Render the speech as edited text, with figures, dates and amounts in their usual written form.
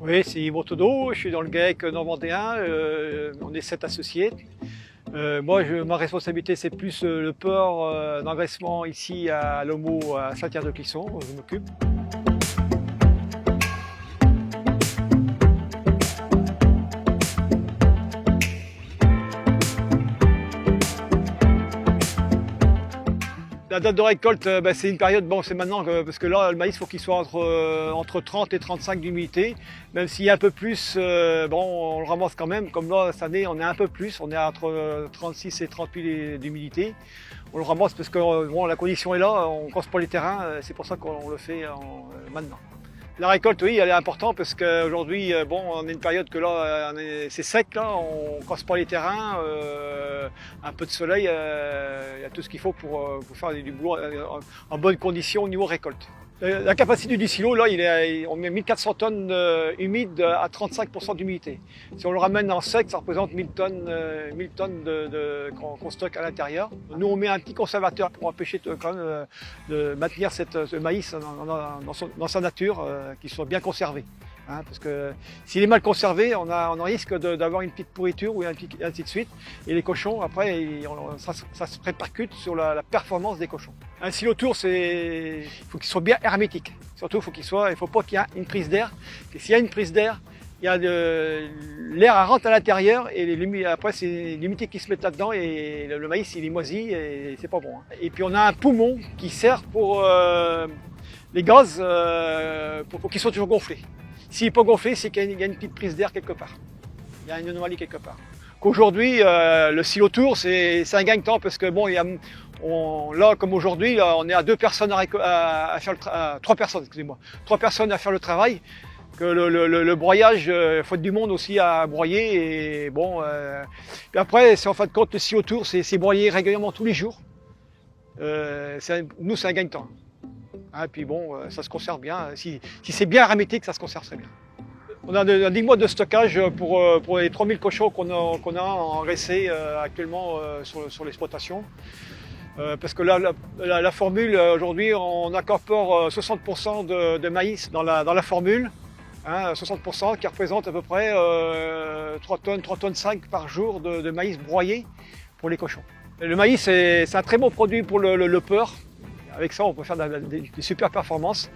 Oui, c'est Yves Todeau, je suis dans le GAEC normandien, on est 7 associés. Moi, ma responsabilité, c'est plus le port d'engraissement ici à Lomo, à Saint-Pierre-de-Clisson, où je m'occupe. La date de récolte, c'est une période, bon, c'est maintenant, parce que là, le maïs, il faut qu'il soit entre 30 et 35 d'humidité. Même s'il y a un peu plus, bon, on le ramasse quand même. Comme là, cette année, on est un peu plus, on est entre 36 et 38 d'humidité. On le ramasse parce que bon, la condition est là, on ne casse pas les terrains, c'est pour ça qu'on le fait maintenant. La récolte, oui, elle est importante parce qu'aujourd'hui, bon, on est une période que là, c'est sec, là, on ne casse pas les terrains, un peu de soleil, il y a tout ce qu'il faut pour faire du boulot en bonne condition au niveau récolte. La capacité du silo, là, on met 1400 tonnes humides à 35% d'humidité. Si on le ramène en sec, ça représente 1000 tonnes, qu'on stocke à l'intérieur. Nous, on met un petit conservateur pour empêcher quand même de maintenir ce maïs dans sa nature, qu'il soit bien conservé. Hein, parce que s'il est mal conservé, on risque d'avoir une petite pourriture ou ainsi de suite. Et les cochons, après, ça se répercute sur la performance des cochons. Un silotour, il faut qu'il soit bien hermétique. Surtout, il ne faut pas qu'il y ait une prise d'air. S'il y a une prise d'air, l'air rentre à l'intérieur et après c'est l'humidité qui se met là-dedans et le maïs il est moisi et c'est pas bon. Hein. Et puis on a un poumon qui sert pour les gaz, pour qu'ils soient toujours gonflés. S'il n'est pas gonflé, c'est qu'il y a une petite prise d'air quelque part. Il y a une anomalie quelque part. Qu'aujourd'hui, le silotour, c'est un gagne-temps parce que bon, là, comme aujourd'hui, on est à 2 personnes à faire 3 personnes, excusez-moi, 3 personnes à faire le travail. Que le broyage, il faut du monde aussi à broyer. Et bon, puis après, en fin de compte, le silotour, c'est broyé régulièrement tous les jours. Nous, c'est un gagne-temps. Hein, puis bon, ça se conserve bien. Si c'est bien hermétique, ça se conserve très bien. On a 10 mois de stockage pour les 3000 cochons qu'on a engraissés actuellement sur l'exploitation. Parce que là, la formule, aujourd'hui, on incorpore 60% de maïs dans la formule. Hein, 60% qui représente à peu près 3 tonnes 5 par jour de maïs broyé pour les cochons. Et le maïs, c'est un très bon produit pour le porc. Avec ça, on peut faire des super performances.